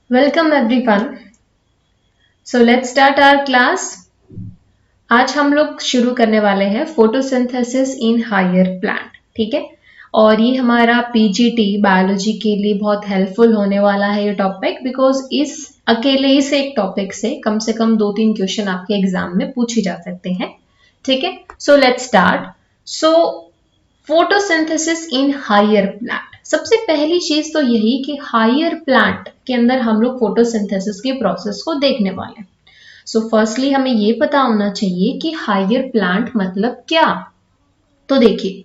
Welcome everyone. So let's start our class. आज हम लोग शुरू करने वाले हैं फोटोसिंथेसिस इन हायर प्लांट, ठीक है। और ये हमारा पीजीटी बायोलॉजी के लिए बहुत हेल्पफुल होने वाला है ये टॉपिक, बिकॉज इस एक टॉपिक से कम 2-3 क्वेश्चन आपके एग्जाम में पूछे जा सकते हैं, ठीक है। So let's start. So photosynthesis in higher plant, सबसे पहली चीज तो यही कि हायर प्लांट के अंदर हम लोग फोटोसिंथेसिस के प्रोसेस को देखने वाले हैं। सो फर्स्टली हमें ये पता होना चाहिए कि हायर प्लांट मतलब क्या। तो देखिए,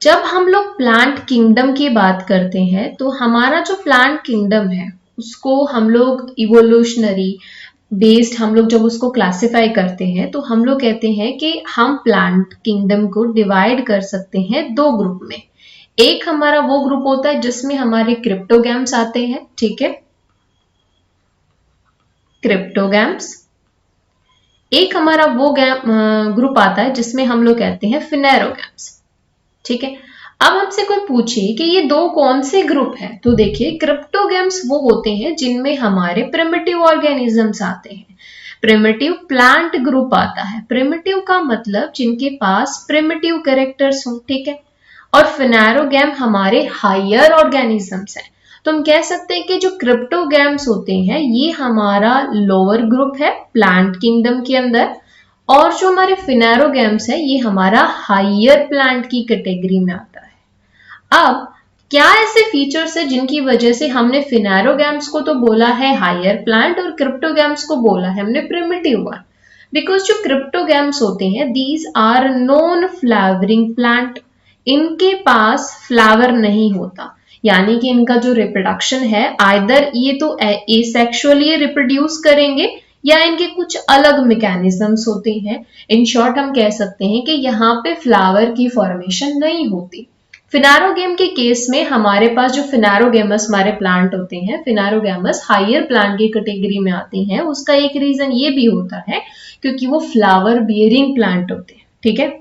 जब हम लोग प्लांट किंगडम की बात करते हैं तो हमारा जो प्लांट किंगडम है उसको हम लोग इवोल्यूशनरी बेस्ड हम लोग जब उसको क्लासिफाई करते हैं तो हम लोग कहते हैं कि हम प्लांट किंगडम को डिवाइड कर सकते हैं दो ग्रुप में। एक हमारा वो ग्रुप होता है जिसमें हमारे क्रिप्टोगैम्स आते हैं, ठीक है, क्रिप्टोगैम्स। एक हमारा वो ग्रुप आता है जिसमें हम लोग कहते हैं फिनेरोगैम्स, ठीक है। अब हमसे कोई पूछे कि ये दो कौन से ग्रुप हैं, तो देखिए क्रिप्टोगैम्स वो होते हैं जिनमें हमारे प्रिमिटिव ऑर्गेनिजम्स आते हैं। प्रिमिटिव प्लांट ग्रुप आता है। प्रिमिटिव का मतलब जिनके पास प्रिमिटिव कैरेक्टर्स हो, ठीक है। और फिनेरोगैम हमारे हायर ऑर्गेनिजम्स हैं। तो हम कह सकते हैं कि जो क्रिप्टोगैम्स होते हैं ये हमारा लोअर ग्रुप है प्लांट किंगडम के अंदर, और जो हमारे फिनेरोगैम्स है ये हमारा हायर प्लांट की कैटेगरी में आता है। अब क्या ऐसे फीचर्स है जिनकी वजह से हमने फिनेरोगैम्स को तो बोला है हायर प्लांट और क्रिप्टोगैम्स को बोला है हमने प्रिमिटिव वन। बिकॉज जो क्रिप्टोगैम्स होते हैं these are non flowering plant, इनके पास फ्लावर नहीं होता, यानी कि इनका जो रिप्रोडक्शन है आइदर ये तो एसेक्सुअली रिप्रोड्यूस करेंगे या इनके कुछ अलग मैकेनिज्म्स होते हैं। इन शॉर्ट हम कह सकते हैं कि यहाँ पे फ्लावर की फॉर्मेशन नहीं होती। फिनेरोगैम के केस में हमारे पास जो फिनेरोगैमस हमारे प्लांट होते हैं, फिनेरोगैमस हायर प्लांट की कैटेगरी में आते हैं। उसका एक रीजन ये भी होता है क्योंकि वो फ्लावर बियरिंग प्लांट होते हैं, ठीक है,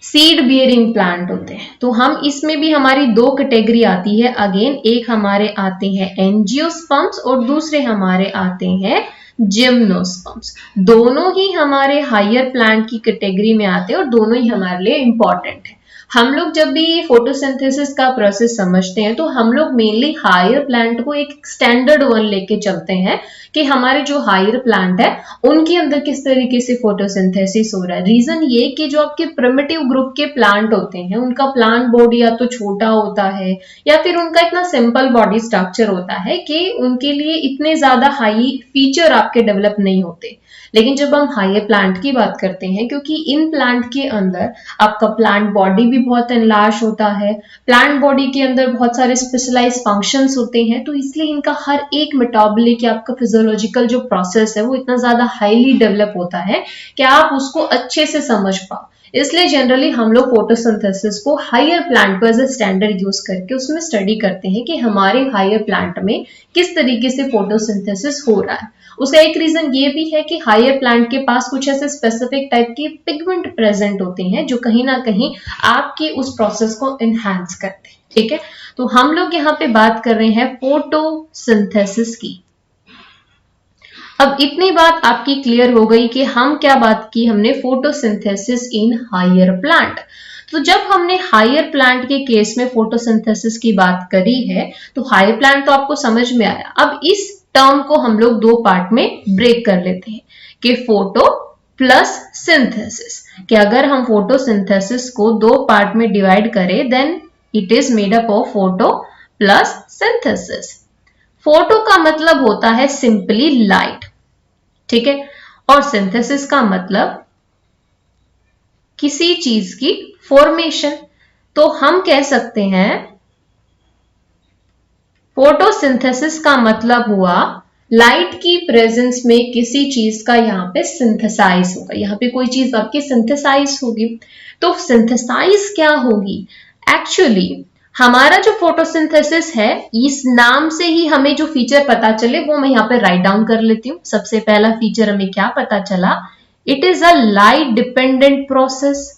सीड बियरिंग प्लांट होते हैं। तो हम इसमें भी हमारी दो कैटेगरी आती है अगेन, एक हमारे आते हैं एंजियोस्पर्म्स और दूसरे हमारे आते हैं जिम्नोस्पर्म्स। दोनों ही हमारे हायर प्लांट की कैटेगरी में आते हैं और दोनों ही हमारे लिए इंपॉर्टेंट है। हम लोग जब भी फोटोसिंथेसिस का प्रोसेस समझते हैं तो हम लोग मेनली हायर प्लांट को एक स्टैंडर्ड वन लेके चलते हैं कि हमारे जो हायर प्लांट है उनके अंदर किस तरीके से फोटोसिंथेसिस हो रहा है। रीजन ये कि जो आपके प्रिमिटिव ग्रुप के प्लांट होते हैं उनका प्लांट बॉडी या तो छोटा होता है या फिर उनका इतना सिंपल बॉडी स्ट्रक्चर होता है कि उनके लिए इतने ज्यादा हाई फीचर आपके डेवलप नहीं होते। लेकिन जब हम हायर प्लांट की बात करते हैं, क्योंकि इन प्लांट के अंदर आपका प्लांट बॉडी भी बहुत एनलार्ज होता है, प्लांट बॉडी के अंदर बहुत सारे स्पेशलाइज फंक्शंस होते हैं, तो इसलिए इनका हर एक मेटाबॉलिक या आपका फिजियोलॉजिकल जो प्रोसेस है वो इतना ज्यादा हाईली डेवलप होता है कि आप उसको अच्छे से समझ पाओ। इसलिए जनरली हम लोग फोटोसिंथेसिस को हायर प्लांट को एज ए स्टैंडर्ड यूज करके उसमें स्टडी करते हैं कि हमारे हायर प्लांट में किस तरीके से फोटोसिंथेसिस हो रहा है। उसका एक रीजन ये भी है कि हायर प्लांट के पास कुछ ऐसे स्पेसिफिक टाइप के पिगमेंट प्रेजेंट होते हैं जो कहीं ना कहीं आपके उस प्रोसेस को एनहांस करते हैं, ठीक है। तो हम लोग यहाँ पे बात कर रहे हैं फोटोसिंथेसिस की। अब इतनी बात आपकी क्लियर हो गई कि हम क्या बात की हमने, फोटोसिंथेसिस इन हायर प्लांट। तो जब हमने हायर प्लांट के केस में फोटोसिंथेसिस की बात करी है तो हायर प्लांट तो आपको समझ में आया। अब इस टर्म को हम लोग दो पार्ट में ब्रेक कर लेते हैं कि फोटो प्लस सिंथेसिस, कि अगर हम फोटोसिंथेसिस को दो पार्ट में डिवाइड करें then it is made up of photo plus synthesis. Photo का मतलब होता है सिंपली लाइट, ठीक है, और सिंथेसिस का मतलब किसी चीज की फॉर्मेशन। तो हम कह सकते हैं फोटोसिंथेसिस का मतलब हुआ लाइट की प्रेजेंस में किसी चीज का यहाँ पे सिंथेसाइज होगा, यहाँ पे कोई चीज आपकी सिंथेसाइज होगी। तो सिंथेसाइज क्या होगी, एक्चुअली हमारा जो फोटोसिंथेसिस है इस नाम से ही हमें जो फीचर पता चले वो मैं यहाँ पे राइट डाउन कर लेती हूँ। सबसे पहला फीचर हमें क्या पता चला, it is a light dependent process.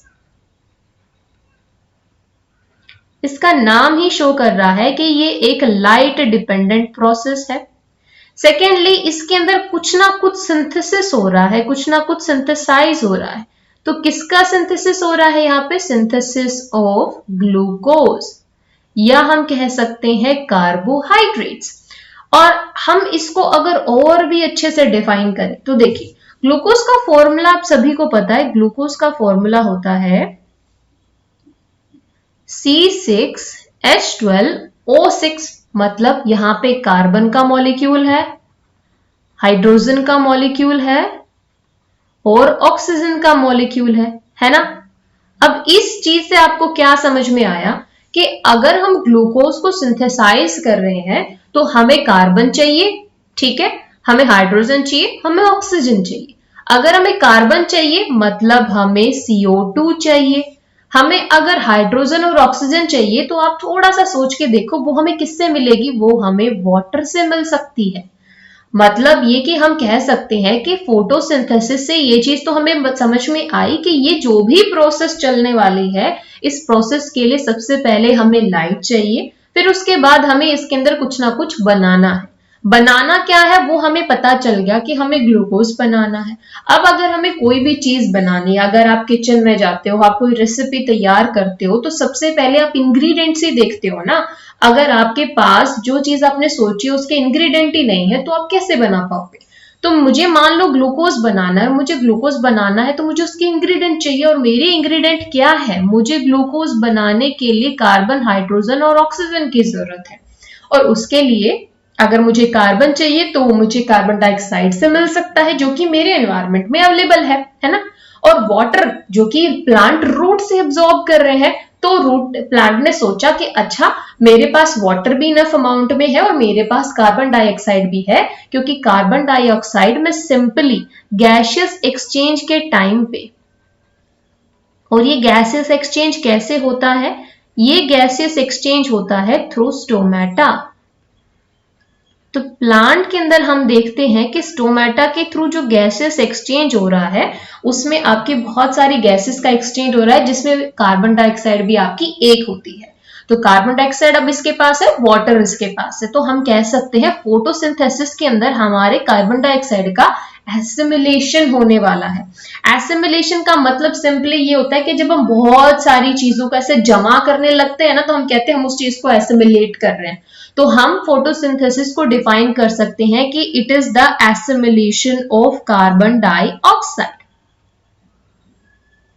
इसका नाम ही शो कर रहा है कि ये एक लाइट डिपेंडेंट प्रोसेस है। सेकेंडली, इसके अंदर कुछ ना कुछ सिंथेसिस हो रहा है, कुछ ना कुछ सिंथेसाइज हो रहा है। तो किसका सिंथेसिस हो रहा है यहाँ पे? सिंथेसिस ऑफ ग्लूकोज, या हम कह सकते हैं कार्बोहाइड्रेट्स। और हम इसको अगर और भी अच्छे से डिफाइन करें तो देखिए, ग्लूकोज का फॉर्मूला आप सभी को पता है। ग्लूकोज का फॉर्मूला होता है C6H12O6, मतलब यहां पे कार्बन का मॉलिक्यूल है, हाइड्रोजन का मॉलिक्यूल है और ऑक्सीजन का मॉलिक्यूल है ना। अब इस चीज से आपको क्या समझ में आया कि अगर हम ग्लूकोज को सिंथेसाइज कर रहे हैं तो हमें कार्बन चाहिए, ठीक है, हमें हाइड्रोजन चाहिए, हमें ऑक्सीजन चाहिए। अगर हमें कार्बन चाहिए मतलब हमें CO2 चाहिए। हमें अगर हाइड्रोजन और ऑक्सीजन चाहिए तो आप थोड़ा सा सोच के देखो, वो हमें किससे मिलेगी? वो हमें वाटर से मिल सकती है। मतलब ये कि हम कह सकते हैं कि फोटोसिंथेसिस से ये चीज तो हमें समझ में आई कि ये जो भी प्रोसेस चलने वाली है, इस प्रोसेस के लिए सबसे पहले हमें लाइट चाहिए, फिर उसके बाद हमें इसके अंदर कुछ ना कुछ बनाना है। बनाना क्या है वो हमें पता चल गया कि हमें ग्लूकोज बनाना है। अब अगर हमें कोई भी चीज बनानी है, अगर आप किचन में जाते हो, आप कोई रेसिपी तैयार करते हो, तो सबसे पहले आप इंग्रेडिएंट्स ही देखते हो ना। अगर आपके पास जो चीज आपने सोची उसके इंग्रेडिएंट ही नहीं है तो आप कैसे बना पाओगे? तो मुझे मान लो ग्लूकोज बनाना है, मुझे ग्लूकोज बनाना है तो मुझे उसके इंग्रेडिएंट चाहिए, और मेरे इंग्रेडिएंट क्या है? मुझे ग्लूकोज बनाने के लिए कार्बन, हाइड्रोजन और ऑक्सीजन की जरूरत है। और उसके लिए अगर मुझे कार्बन चाहिए तो वो मुझे कार्बन डाइऑक्साइड से मिल सकता है जो कि मेरे एनवायरमेंट में अवेलेबल है ना। और वाटर जो कि प्लांट रूट से एब्जॉर्ब कर रहे हैं, तो रूट प्लांट ने सोचा कि अच्छा मेरे पास वाटर भी इनफ अमाउंट में है और मेरे पास कार्बन डाइऑक्साइड भी है, क्योंकि कार्बन डाइऑक्साइड में सिंपली गैसियस एक्सचेंज के टाइम पे, और ये गैसियस एक्सचेंज कैसे होता है? ये गैसियस एक्सचेंज होता है थ्रू स्टोमेटा। तो प्लांट के अंदर हम देखते हैं कि स्टोमेटा के थ्रू जो गैसेस एक्सचेंज हो रहा है उसमें आपकी बहुत सारी गैसेस का एक्सचेंज हो रहा है, जिसमें कार्बन डाइऑक्साइड भी आपकी एक होती है। तो कार्बन डाइऑक्साइड अब इसके पास है, वाटर इसके पास है, तो हम कह सकते हैं फोटोसिंथेसिस के अंदर हमारे कार्बन डाइऑक्साइड का एसिमिलेशन होने वाला है। एसिमिलेशन का मतलब सिंपली ये होता है कि जब हम बहुत सारी चीजों को ऐसे जमा करने लगते हैं ना, तो हम कहते हैं हम उस चीज को एसिमिलेट कर रहे हैं। तो हम फोटोसिंथेसिस को डिफाइन कर सकते हैं कि it is the assimilation of carbon dioxide.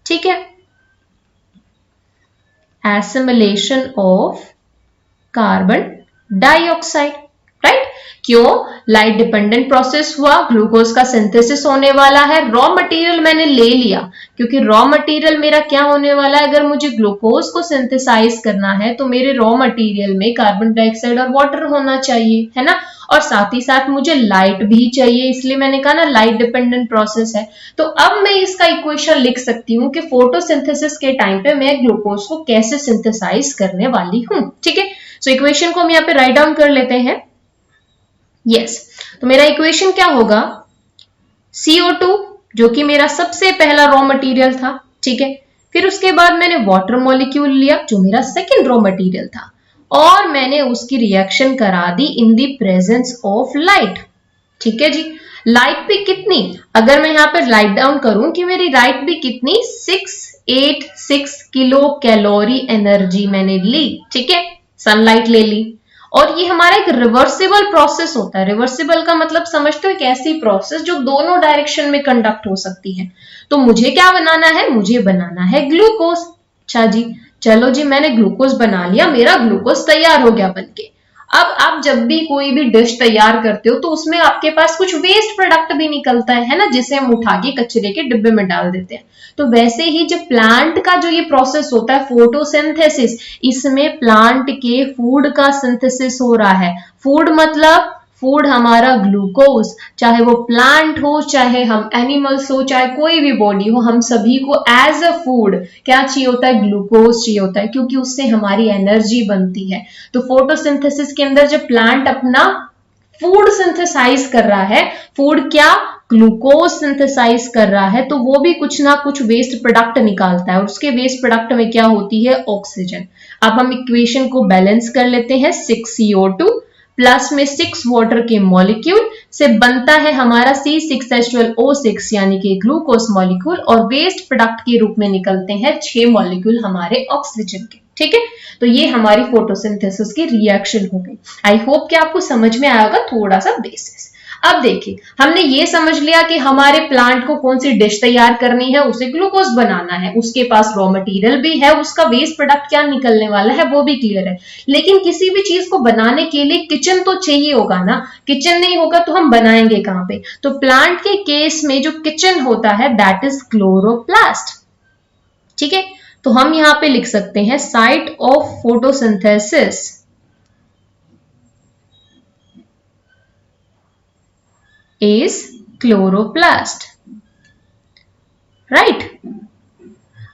ठीक है, assimilation of carbon dioxide, right. क्यों? लाइट डिपेंडेंट प्रोसेस हुआ, ग्लूकोज का सिंथेसिस होने वाला है, रॉ मटेरियल मैंने ले लिया, क्योंकि रॉ मटेरियल मेरा क्या होने वाला है? अगर मुझे ग्लूकोज को सिंथेसाइज करना है तो मेरे रॉ मटेरियल में कार्बन डाइऑक्साइड और वाटर होना चाहिए, है ना। और साथ ही साथ मुझे लाइट भी चाहिए, इसलिए मैंने कहा ना लाइट डिपेंडेंट प्रोसेस है। तो अब मैं इसका इक्वेशन लिख सकती हूँ कि फोटोसिंथेसिस के टाइम पे मैं ग्लूकोज को कैसे सिंथेसाइज करने वाली हूँ। ठीक है, सो इक्वेशन को हम यहाँ पे राइट डाउन कर लेते हैं। यस, तो मेरा इक्वेशन क्या होगा? CO2 जो कि मेरा सबसे पहला रॉ मटेरियल था, ठीक है, फिर उसके बाद मैंने वाटर मॉलिक्यूल लिया जो मेरा सेकंड रॉ मटेरियल था, और मैंने उसकी रिएक्शन करा दी in the presence of light. ठीक है जी, लाइट भी कितनी? अगर मैं यहाँ पर राइट डाउन करूं कि मेरी लाइट भी कितनी, 686 किलो कैलोरी एनर्जी मैंने ली। ठीक है, सनलाइट ले ली। और ये हमारा एक रिवर्सिबल प्रोसेस होता है। रिवर्सिबल का मतलब समझते हो? एक ऐसी प्रोसेस जो दोनों डायरेक्शन में कंडक्ट हो सकती है। तो मुझे क्या बनाना है? मुझे बनाना है ग्लूकोज। अच्छा जी, चलो जी, मैंने ग्लूकोज बना लिया, मेरा ग्लूकोज तैयार हो गया बनके। अब आप जब भी कोई भी डिश तैयार करते हो तो उसमें आपके पास कुछ वेस्ट प्रोडक्ट भी निकलता है ना, जिसे हम उठा के कचरे के डिब्बे में डाल देते हैं। तो वैसे ही जब प्लांट का जो ये प्रोसेस होता है फोटोसिंथेसिस, इसमें प्लांट के फूड का सिंथेसिस हो रहा है। फूड मतलब फूड हमारा ग्लूकोज, चाहे वो प्लांट हो, चाहे हम एनिमल्स हो, चाहे कोई भी बॉडी हो, हम सभी को एज अ फूड क्या चाहिए होता है? ग्लूकोज चाहिए होता है, क्योंकि उससे हमारी एनर्जी बनती है। तो फोटोसिंथेसिस के अंदर जब प्लांट अपना फूड सिंथेसाइज कर रहा है, फूड क्या? ग्लूकोज सिंथेसाइज कर रहा है, तो वो भी कुछ ना कुछ वेस्ट प्रोडक्ट निकालता है, और उसके वेस्ट प्रोडक्ट में क्या होती है? ऑक्सीजन। अब हम इक्वेशन को बैलेंस कर लेते हैं। 6CO2 प्लस में 6 वाटर के मॉलिक्यूल से बनता है हमारा C6H12O6 यानी कि ग्लूकोज मॉलिक्यूल, और वेस्ट प्रोडक्ट के रूप में निकलते हैं 6 मॉलिक्यूल हमारे ऑक्सीजन के। ठीक है, तो ये हमारी फोटोसिंथेसिस की रिएक्शन हो गई। आई होप कि आपको समझ में आया होगा थोड़ा सा बेसिस। अब देखिए, हमने ये समझ लिया कि हमारे प्लांट को कौन सी डिश तैयार करनी है, उसे ग्लूकोज बनाना है, उसके पास रॉ मटेरियल भी है, उसका वेस्ट प्रोडक्ट क्या निकलने वाला है वो भी क्लियर है। लेकिन किसी भी चीज को बनाने के लिए किचन तो चाहिए होगा ना, किचन नहीं होगा तो हम बनाएंगे कहां पे? तो प्लांट के केस में जो किचन होता है दैट इज क्लोरोप्लास्ट। ठीक है, तो हम यहां पे लिख सकते हैं site of photosynthesis is chloroplast, right.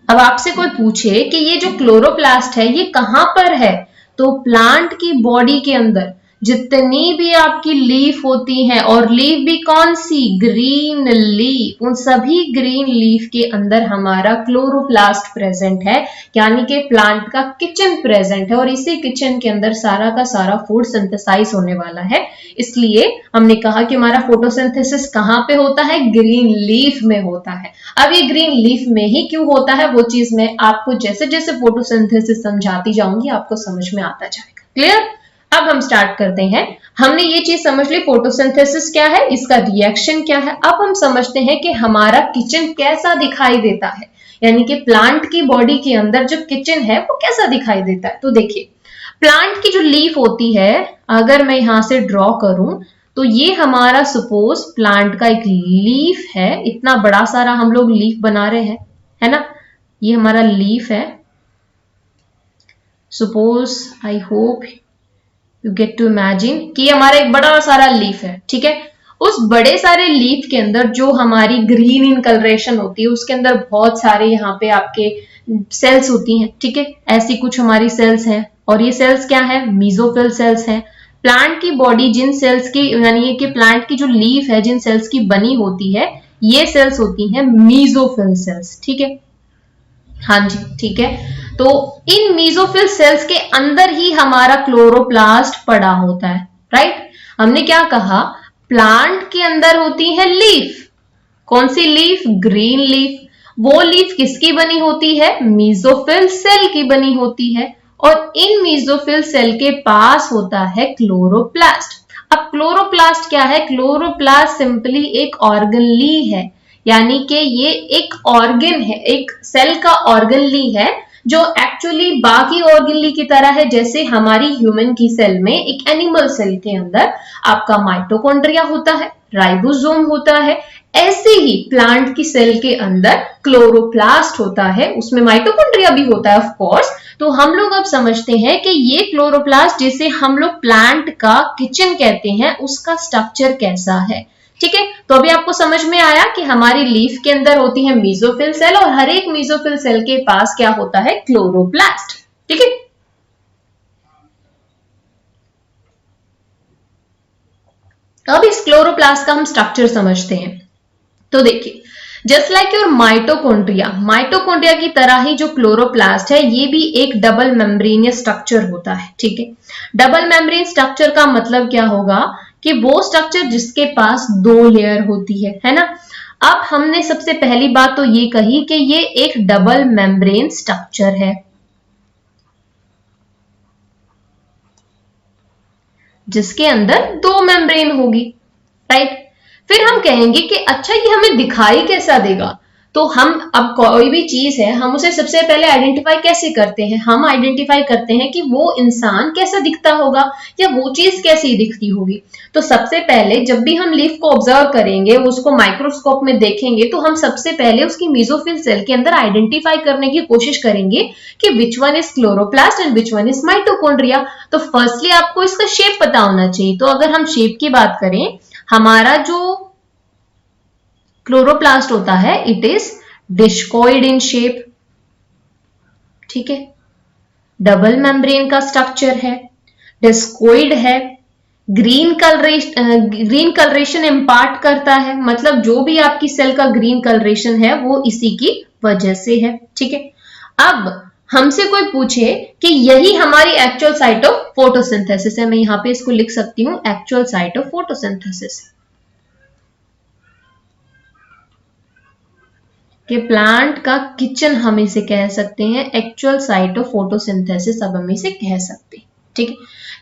अब आपसे कोई पूछे कि ये जो क्लोरोप्लास्ट है ये कहां पर है, तो प्लांट की बॉडी के अंदर जितनी भी आपकी लीफ होती हैं, और लीफ भी कौन सी? ग्रीन लीफ, उन सभी ग्रीन लीफ के अंदर हमारा क्लोरोप्लास्ट प्रेजेंट है, यानी कि प्लांट का किचन प्रेजेंट है, और इसी किचन के अंदर सारा का सारा फूड सिंथेसाइज होने वाला है। इसलिए हमने कहा कि हमारा फोटोसिंथेसिस कहां पे होता है? ग्रीन लीफ में होता है। अब ये ग्रीन लीफ में ही क्यों होता है वो चीज मैं आपको जैसे जैसे फोटोसिंथेसिस समझाती जाऊंगी आपको समझ में आता जाएगा। क्लियर? अब हम स्टार्ट करते हैं। हमने ये चीज समझ ली फोटोसिंथेसिस क्या है, इसका रिएक्शन क्या है। अब हम समझते हैं कि हमारा किचन कैसा दिखाई देता है, यानी कि प्लांट की बॉडी के अंदर जो किचन है वो कैसा दिखाई देता है। तो देखिए, प्लांट की जो लीफ होती है, अगर मैं यहां से ड्रॉ करूं तो ये हमारा सपोज प्लांट का एक लीफ है, इतना बड़ा सारा हम लोग लीफ बना रहे हैं, है ना, ये हमारा लीफ है। Suppose, I hope you get to imagine कि हमारा एक बड़ा सारा लीफ है। ठीक है, उस बड़े सारे लीफ के अंदर जो हमारी ग्रीन इन कलरेशन होती है उसके अंदर बहुत सारे यहाँ पे आपके सेल्स होती हैं। ठीक है, ऐसी कुछ हमारी सेल्स हैं, और ये सेल्स क्या है? मीजोफिल सेल्स हैं। प्लांट की बॉडी जिन सेल्स की, यानी कि प्लांट की जो लीफ है जिन सेल्स की बनी होती है, ये सेल्स होती हैं मीजोफिल सेल्स। ठीक है, हाँ जी, ठीक है। तो इन मीजोफिल सेल्स के अंदर ही हमारा क्लोरोप्लास्ट पड़ा होता है, राइट। हमने क्या कहा? प्लांट के अंदर होती है लीफ, कौन सी लीफ? Green leaf. वो लीफ किसकी बनी होती है? मीजोफिल सेल की बनी होती है, और इन मीजोफिल सेल के पास होता है क्लोरोप्लास्ट। अब क्लोरोप्लास्ट क्या है? क्लोरोप्लास्ट सिंपली एक ऑर्गनली है, यानी कि ये एक ऑर्गन है, एक सेल का ऑर्गनली है जो एक्चुअली बाकी ऑर्गनली की तरह है। जैसे हमारी ह्यूमन की सेल में, एक एनिमल सेल के अंदर आपका माइटोकॉन्ड्रिया होता है, राइबोसोम होता है, ऐसे ही प्लांट की सेल के अंदर क्लोरोप्लास्ट होता है, उसमें माइटोकॉन्ड्रिया भी होता है ऑफ कोर्स। तो हम लोग अब समझते हैं कि ये क्लोरोप्लास्ट, जिसे हम लोग प्लांट का किचन कहते हैं, उसका स्ट्रक्चर कैसा है। ठीक है, तो अभी आपको समझ में आया कि हमारी लीफ के अंदर होती है मीजोफिल सेल, और हर एक मीजोफिल सेल के पास क्या होता है? क्लोरोप्लास्ट। ठीक है, अब इस क्लोरोप्लास्ट का हम स्ट्रक्चर समझते हैं। तो देखिए, just like your mitochondria, mitochondria की तरह ही जो क्लोरोप्लास्ट है ये भी एक डबल मेम्ब्रेनियस स्ट्रक्चर होता है। ठीक है, डबल मेम्ब्रेन स्ट्रक्चर का मतलब क्या होगा कि वो स्ट्रक्चर जिसके पास 2 लेयर होती है ना। अब हमने सबसे पहली बात तो ये कही कि ये एक डबल मेम्ब्रेन स्ट्रक्चर है, जिसके अंदर 2 मेम्ब्रेन होगी, राइट। फिर हम कहेंगे कि अच्छा ये हमें दिखाई कैसा देगा। तो हम अब कोई भी चीज है, हम उसे सबसे पहले आइडेंटिफाई कैसे करते हैं? हम आइडेंटिफाई करते हैं कि वो इंसान कैसा दिखता होगा या वो चीज कैसी दिखती होगी। तो सबसे पहले जब भी हम लीफ को ऑब्जर्व करेंगे, उसको माइक्रोस्कोप में देखेंगे, तो हम सबसे पहले उसकी मीजोफिल सेल के अंदर आइडेंटिफाई करने की कोशिश करेंगे कि which one is chloroplast and which one is mitochondria. तो फर्स्टली आपको इसका शेप पता होना चाहिए। तो अगर हम शेप की बात करें, हमारा जो क्लोरोप्लास्ट होता है it is discoid in shape. ठीक है, डबल मेम्ब्रेन का स्ट्रक्चर है, डिस्कॉइड है, ग्रीन कलरेशन इंपार्ट करता है, मतलब जो भी आपकी सेल का ग्रीन कलरेशन है वो इसी की वजह से है। ठीक है, अब हमसे कोई पूछे कि यही हमारी एक्चुअल साइट ऑफ फोटोसिंथेसिस है, मैं यहां पे इसको लिख सकती हूं, एक्चुअल साइट ऑफ फोटोसिंथेसिस, कि प्लांट का किचन हम इसे कह सकते हैं, एक्चुअल साइट ऑफ फोटोसिंथेसिस अब हम इसे कह सकते हैं। ठीक है,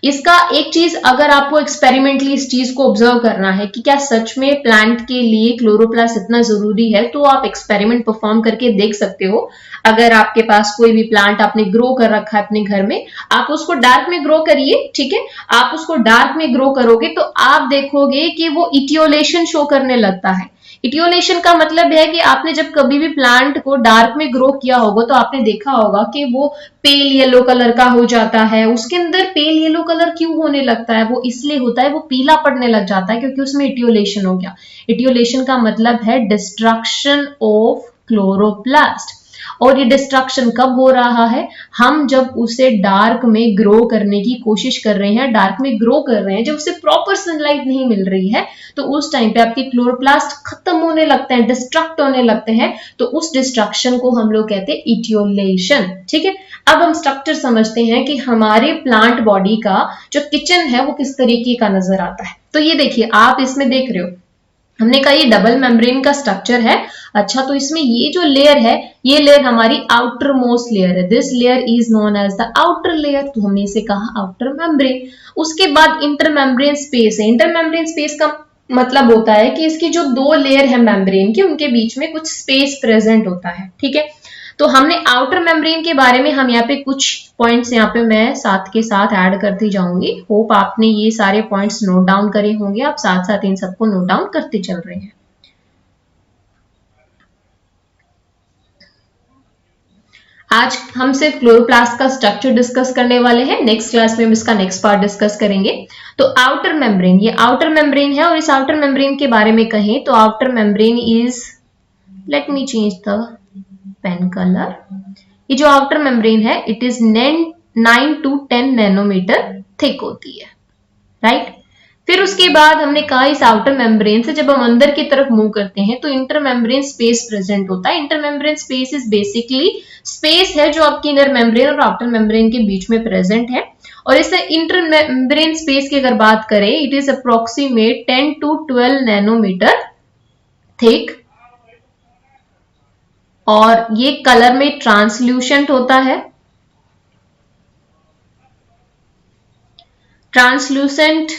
इसका एक चीज अगर आपको एक्सपेरिमेंटली इस चीज को ऑब्जर्व करना है कि क्या सच में प्लांट के लिए क्लोरोप्लास्ट इतना जरूरी है, तो आप एक्सपेरिमेंट परफॉर्म करके देख सकते हो। अगर आपके पास कोई भी प्लांट आपने ग्रो कर रखा है अपने घर में, आप उसको डार्क में ग्रो करिए, ठीक है, आप उसको डार्क में ग्रो करोगे तो आप देखोगे कि वो इटियोलेशन शो करने लगता है। इटियोलेशन का मतलब है कि आपने जब कभी भी प्लांट को डार्क में ग्रो किया होगा तो आपने देखा होगा कि वो पेल येलो कलर का हो जाता है। उसके अंदर पेल येलो कलर क्यों होने लगता है? वो इसलिए होता है, वो पीला पड़ने लग जाता है क्योंकि उसमें इटियोलेशन हो गया। इटियोलेशन का मतलब है डिस्ट्रक्शन ऑफ क्लोरोप्लास्ट। और ये डिस्ट्रक्शन कब हो रहा है? हम जब उसे डार्क में ग्रो करने की कोशिश कर रहे हैं, डार्क में ग्रो कर रहे हैं, जब उसे प्रॉपर सनलाइट नहीं मिल रही है, तो उस टाइम पे आपके क्लोरोप्लास्ट खत्म होने लगते हैं, डिस्ट्रक्ट होने लगते हैं। तो उस डिस्ट्रक्शन को हम लोग कहते हैं इटियोलेशन। ठीक है, अब हम स्ट्रक्चर समझते हैं कि हमारे प्लांट बॉडी का जो किचन है वो किस तरीके का नजर आता है। तो ये देखिए, आप इसमें देख रहे हो, हमने कहा ये डबल मेम्ब्रेन का स्ट्रक्चर है। अच्छा, तो इसमें ये जो लेयर है, ये लेयर हमारी आउटर मोस्ट लेयर है। This layer is known as the outer layer, तो हमने इसे कहा आउटर मेम्ब्रेन। उसके बाद इंटर मेम्ब्रेन स्पेस है। इंटर मेम्ब्रेन स्पेस का मतलब होता है कि इसकी जो दो लेयर है मेम्ब्रेन के, उनके बीच में कुछ स्पेस प्रेजेंट होता है। ठीक है, तो हमने आउटर मेम्ब्रेन के बारे में, हम यहाँ पे कुछ पॉइंट्स यहाँ पे मैं साथ के साथ ऐड करती जाऊंगी। होप आपने ये सारे पॉइंट्स नोट डाउन करे होंगे, आप साथ साथ इन सबको नोट डाउन करते चल रहे हैं। आज हम सिर्फ क्लोरोप्लास्ट का स्ट्रक्चर डिस्कस करने वाले हैं, नेक्स्ट क्लास में हम इसका नेक्स्ट पार्ट डिस्कस करेंगे। तो आउटर मेम्ब्रेन, ये आउटर मेम्ब्रेन है, और इस आउटर मेम्ब्रेन के बारे में कहें तो outer membrane is, let me change the pen colour. ये जो आउटर मेम्ब्रेन है, it is 9 to 10 nanometre thick होती है, राइट। फिर उसके बाद हमने कहा इस आउटर मेम्ब्रेन से जब हम अंदर की तरफ मूव करते हैं तो इंटर मेम्ब्रेन स्पेस प्रेजेंट होता है। Inter membrane space is basically space है जो आपकी इनर मेम्ब्रेन और आउटर मेम्ब्रेन के बीच में प्रेजेंट है। और इस इंटर मेम्ब्रेन स्पेस की अगर बात करें, it is approximate 10 to 12 nanometre thick, और ये कलर में ट्रांसल्यूशेंट होता है। Translucent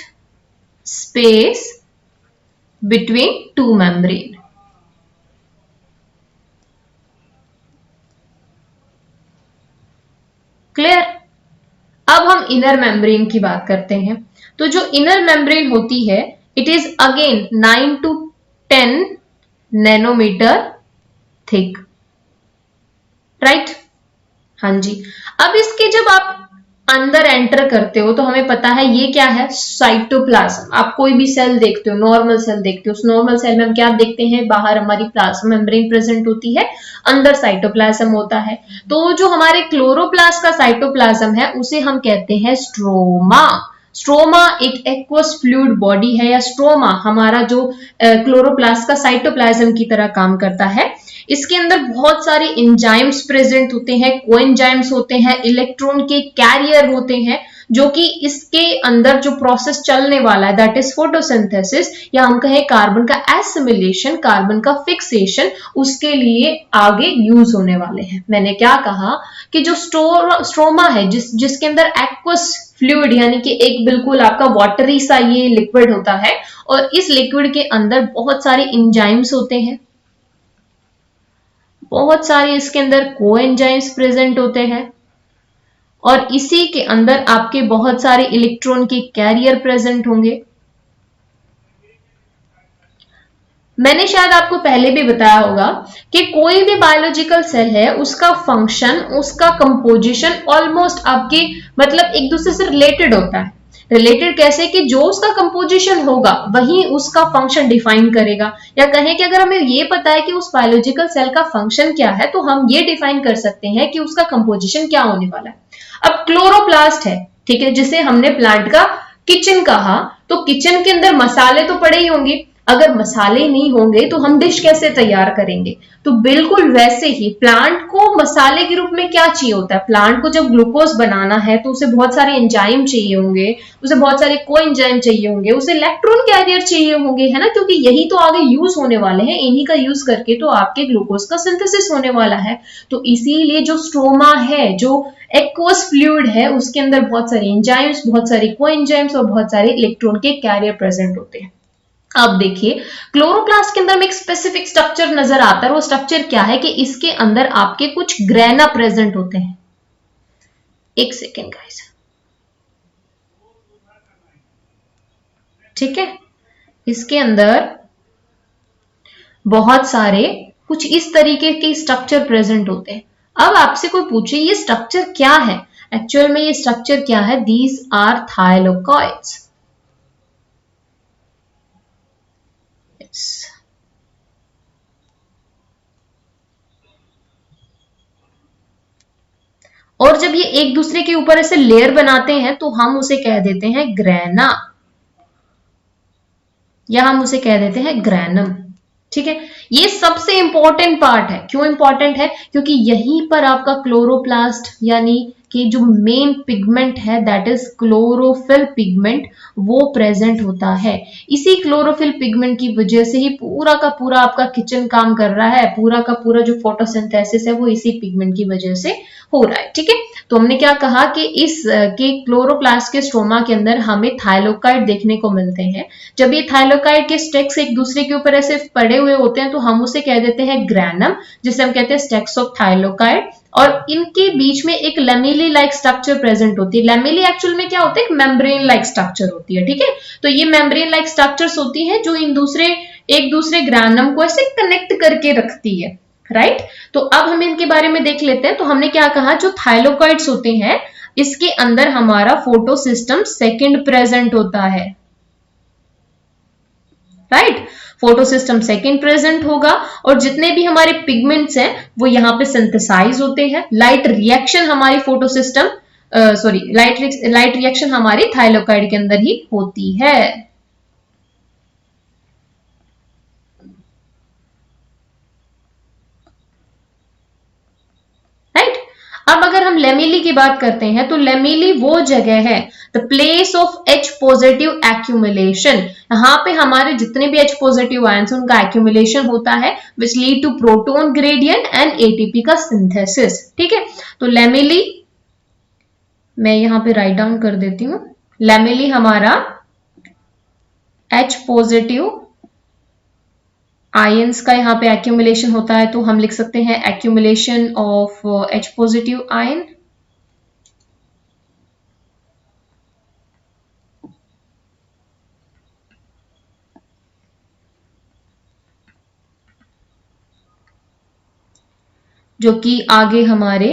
space between two membrane. Clear? अब हम इनर मेम्ब्रेन की बात करते हैं। तो जो इनर मेम्ब्रेन होती है, it is again 9 to 10 nanometre thick, right? हाँ जी। अब इसके जब आप अंदर एंटर करते हो तो हमें पता है ये क्या है, साइटोप्लाज्म। आप कोई भी सेल देखते हो, नॉर्मल सेल देखते हो, उस नॉर्मल सेल में हम क्या देखते हैं, बाहर हमारी प्लाज्मा मेम्ब्रेन प्रेजेंट होती है, अंदर साइटोप्लाज्म होता है। तो जो हमारे क्लोरोप्लास्ट का साइटोप्लाज्म है उसे हम कहते हैं स्ट्रोमा। स्ट्रोमा एक एक्वस फ्लूइड बॉडी है, या स्ट्रोमा हमारा जो क्लोरोप्लास्ट का साइटोप्लाज्म की तरह काम करता है। इसके अंदर बहुत सारे एंजाइम्स प्रेजेंट होते हैं, कोएंजाइम्स होते हैं, इलेक्ट्रॉन के कैरियर होते हैं, जो कि इसके अंदर जो प्रोसेस चलने वाला है, दैट इज फोटोसिंथेसिस, या हम कहें कार्बन का एसिमिलेशन, कार्बन का फिक्सेशन, उसके लिए आगे यूज होने वाले हैं। मैंने क्या कहा कि जो स्ट्रोमा है, जिसके अंदर एक्वस फ्लूइड यानी कि एक बिल्कुल आपका वाटरी सा ये लिक्विड होता है, और इस लिक्विड के अंदर बहुत सारे एंजाइम्स होते हैं, बहुत सारे इसके अंदर कोएंजाइम्स प्रेजेंट होते हैं, और इसी के अंदर आपके बहुत सारे इलेक्ट्रॉन के कैरियर प्रेजेंट होंगे। मैंने शायद आपको पहले भी बताया होगा कि कोई भी बायोलॉजिकल सेल है, उसका फंक्शन, उसका कंपोजिशन ऑलमोस्ट आपके मतलब एक दूसरे से रिलेटेड होता है। रिलेटेड कैसे कि जो उसका कंपोजिशन होगा वही उसका फंक्शन डिफाइन करेगा, या कहें कि अगर हमें ये पता है कि उस बायोलॉजिकल सेल का फंक्शन क्या है तो हम ये डिफाइन कर सकते हैं कि उसका कंपोजिशन क्या होने वाला है। अब क्लोरोप्लास्ट है, ठीक है, जिसे हमने प्लांट का किचन कहा, तो किचन के अंदर मसाले तो पड़े ही होंगे। अगर मसाले नहीं होंगे तो हम डिश कैसे तैयार करेंगे? तो बिल्कुल वैसे ही प्लांट को मसाले के रूप में क्या चाहिए होता है? प्लांट को जब ग्लूकोज बनाना है तो उसे बहुत सारे एंजाइम चाहिए होंगे, उसे बहुत सारे कोएंजाइम चाहिए होंगे, उसे इलेक्ट्रॉन कैरियर चाहिए होंगे, है ना, क्योंकि यही तो आगे यूज होने वाले हैं, इन्हीं का यूज करके तो आपके ग्लूकोज का सिंथेसिस होने वाला है। तो इसीलिए जो स्ट्रोमा है, जो एक्वस फ्लूइड है, उसके अंदर बहुत सारे एंजाइम्स, बहुत सारे कोएंजाइम्स और बहुत सारे इलेक्ट्रॉन के कैरियर प्रेजेंट होते हैं। अब देखिए क्लोरोप्लास्ट के अंदर में एक स्पेसिफिक स्ट्रक्चर नजर आता है। वो स्ट्रक्चर क्या है कि इसके अंदर आपके कुछ ग्रेना प्रेजेंट होते हैं। एक सेकेंड गाइस, ठीक है, इसके अंदर बहुत सारे कुछ इस तरीके के स्ट्रक्चर प्रेजेंट होते हैं। अब आपसे कोई पूछे ये स्ट्रक्चर क्या है, एक्चुअल में ये स्ट्रक्चर क्या है? These are thylakoids. और जब ये एक दूसरे के ऊपर ऐसे लेयर बनाते हैं तो हम उसे कह देते हैं ग्रेना, या हम उसे कह देते हैं ग्रैनम। ठीक है, ये सबसे इंपॉर्टेंट पार्ट है। क्यों इंपॉर्टेंट है? क्योंकि यहीं पर आपका क्लोरोप्लास्ट यानी कि जो मेन पिगमेंट है दैट इज क्लोरोफिल पिगमेंट, वो प्रेजेंट होता है। इसी क्लोरोफिल पिगमेंट की वजह से ही पूरा का पूरा आपका किचन काम कर रहा है, पूरा का पूरा जो फोटोसिंथेसिस है वो इसी पिगमेंट की वजह से हो रहा है। ठीक है, तो हमने क्या कहा कि इस के क्लोरोप्लास्ट के स्ट्रोमा के अंदर हमें थाइलोकाइड देखने को मिलते हैं। जब ये थाइलोकाइड के स्टेक्स एक दूसरे के ऊपर ऐसे पड़े हुए होते हैं तो हम उसे कह देते हैं ग्रैनम, जिसे हम कहते हैं स्टेक्स ऑफ थाइलोकाइड। और इनके बीच में एक लेमिली लाइक स्ट्रक्चर प्रेजेंट होती है। लेमिली एक्चुअल में क्या होता है? एक मेम्ब्रेन लाइक स्ट्रक्चर होती है। ठीक है, तो ये मेम्ब्रेन लाइक स्ट्रक्चर्स होती हैं जो एक दूसरे ग्रैनम को ऐसे कनेक्ट करके रखती है। राइट, तो अब हम इनके बारे में देख लेते हैं। तो हमने क्या कहा, जो थाइलोकाइड्स होते हैं इसके अंदर हमारा फोटोसिस्टम सेकंड प्रेजेंट होता है। राइट, फोटोसिस्टम सेकंड प्रेजेंट होगा और जितने भी हमारे पिगमेंट्स हैं वो यहां पे सिंथेसाइज होते हैं। लाइट रिएक्शन हमारी फोटोसिस्टम लाइट रिएक्शन हमारी थाइलोकाइड के अंदर ही होती है। अब अगर हम लेमिली की बात करते हैं तो लेमिली वो जगह है, the place of H positive accumulation. यहां पे हमारे जितने भी H पॉजिटिव आयंस उनका एक्यूमुलेशन होता है which lead to proton gradient and ATP का सिंथेसिस। ठीक है, तो लेमिली मैं यहां पे राइट डाउन कर देती हूं। लेमिली हमारा H पॉजिटिव आयंस का यहाँ पे एक्यूमुलेशन होता है, तो हम लिख सकते हैं accumulation of H positive ion. जो कि आगे हमारे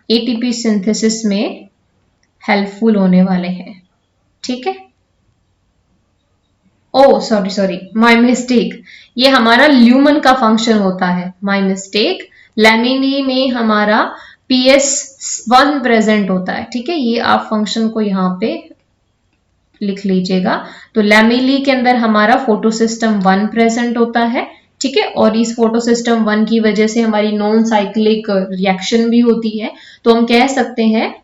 एटीपी सिंथेसिस में हेल्पफुल होने वाले हैं। ठीक है, ओ सॉरी माय मिस्टेक, ये हमारा ल्यूमन का फंक्शन होता है। माय मिस्टेक, लेमिनी में हमारा PS1 प्रेजेंट होता है। ठीक है, ये आप फंक्शन को यहाँ पे लिख लीजिएगा। तो लेमिली के अंदर हमारा फोटोसिस्टम 1 प्रेजेंट होता है। ठीक है, और इस फोटोसिस्टम 1 की वजह से हमारी नॉन साइक्लिक रिएक्शन भी होती है। तो हम कह सकते हैं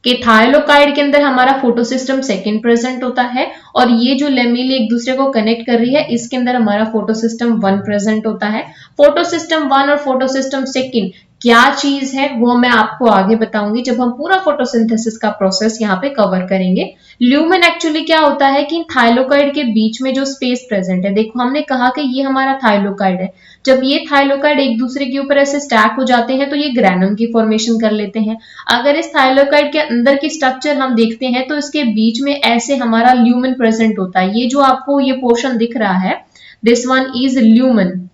कि थाइलोकाइड के अंदर हमारा फोटोसिस्टम सेकंड प्रेजेंट होता है और ये जो लेमिली एक दूसरे को कनेक्ट कर रही है इसके अंदर हमारा फोटोसिस्टम 1 प्रेजेंट होता है। फोटोसिस्टम 1 और फोटोसिस्टम सेकंड क्या चीज है वो मैं आपको आगे बताऊंगी जब हम पूरा फोटोसिंथेसिस का प्रोसेस यहाँ पे कवर करेंगे। ल्यूमेन एक्चुअली क्या होता है कि थाइलोकाइड के बीच में जो स्पेस प्रेजेंट है, देखो हमने कहा कि ये हमारा थाइलोकाइड है। जब ये थाइलोकाइड एक दूसरे के ऊपर ऐसे स्टैक हो जाते हैं तो ये ग्रैनम की फॉर्मेशन कर लेते हैं। अगर इस थाइलोकाइड के अंदर की स्ट्रक्चर हम देखते हैं तो इसके बीच में ऐसे हमारा ल्यूमेन प्रेजेंट होता है। ये जो आपको ये पोर्शन दिख रहा है, दिस वन इज ल्यूमेन।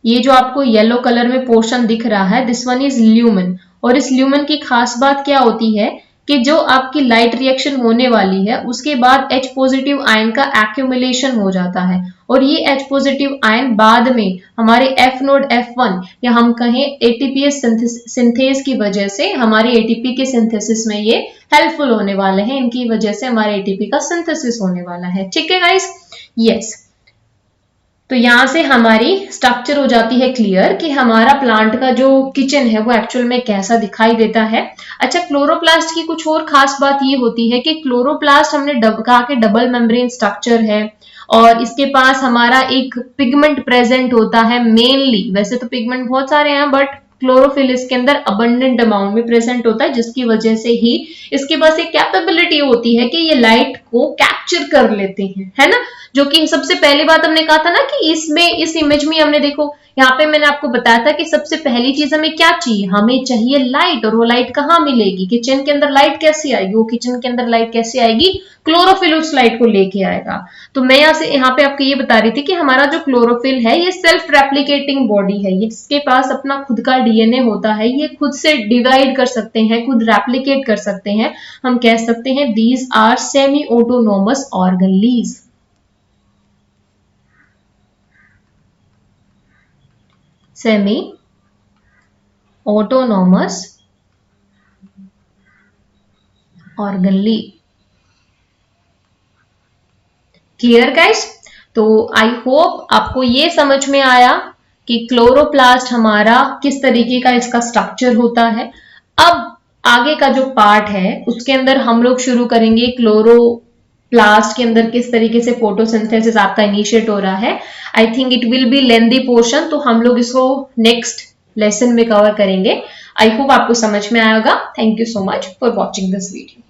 ये जो आपको येलो कलर में पोर्शन दिख रहा है, दिस वन इज ल्यूमेन। और इस ल्यूमेन की खास बात क्या होती है कि जो आपकी लाइट रिएक्शन होने वाली है उसके बाद H पॉजिटिव आयन का एक्यूमुलेशन हो जाता है और ये H पॉजिटिव आयन बाद में हमारे F नोड F1 या हम कहें एटीपीएस सिंथेस की वजह से हमारी एटीपी के सिंथेसिस में ये हेल्पफुल होने वाले हैं, इनकी वजह से हमारे एटीपी का सिंथेसिस होने वाला है। ठीक है गाइस, यस। तो यहां से हमारी स्ट्रक्चर हो जाती है क्लियर कि हमारा प्लांट का जो किचन है वो एक्चुअल में कैसा दिखाई देता है। अच्छा, क्लोरोप्लास्ट की कुछ और खास बात ये होती है कि क्लोरोप्लास्ट हमने कहा कि डबल मेम्ब्रेन स्ट्रक्चर है और इसके पास हमारा एक पिगमेंट प्रेजेंट होता है मेनली। वैसे तो पिगमेंट बहुत सारे हैं बट क्लोरोफिल इसके अंदर अबंडेंट अमाउंट में प्रेजेंट होता है, जिसकी वजह से ही इसके पास एक कैपेबिलिटी होती है कि ये लाइट को कैप्चर कर लेते हैं, है ना। जो कि सबसे पहली बात हमने कहा था ना कि इसमें इस इमेज में हमने देखो यहाँ पे मैंने आपको बताया था कि सबसे पहली चीज हमें क्या चाहिए, हमें चाहिए लाइट। और वो लाइट कहाँ मिलेगी, किचन के अंदर लाइट कैसे आएगी, वो किचन के अंदर लाइट कैसे आएगी, क्लोरोफिल उस लाइट को लेके आएगा। तो मैं यहाँ पे आपको ये बता रही थी कि हमारा जो क्लोरोफिल है ये सेल्फ रेप्लिकेटिंग बॉडी है, इसके पास अपना खुद का डीएनए होता है, ये खुद से डिवाइड कर सकते हैं, खुद रेप्लिकेट कर सकते हैं। हम कह सकते हैं these are semi autonomous organelles. Semi autonomous organelle. Clear guys? तो आई होप आपको ये समझ में आया कि क्लोरोप्लास्ट हमारा किस तरीके का इसका स्ट्रक्चर होता है। अब आगे का जो पार्ट है उसके अंदर हम लोग शुरू करेंगे क्लोरोप्लास्ट के अंदर किस तरीके से फोटोसिंथेसिस आपका इनिशिएट हो रहा है। I think it will be lengthy portion, तो हम लोग इसको नेक्स्ट लेसन में कवर करेंगे। आई होप आपको समझ में आएगा। Thank you so much for watching this video.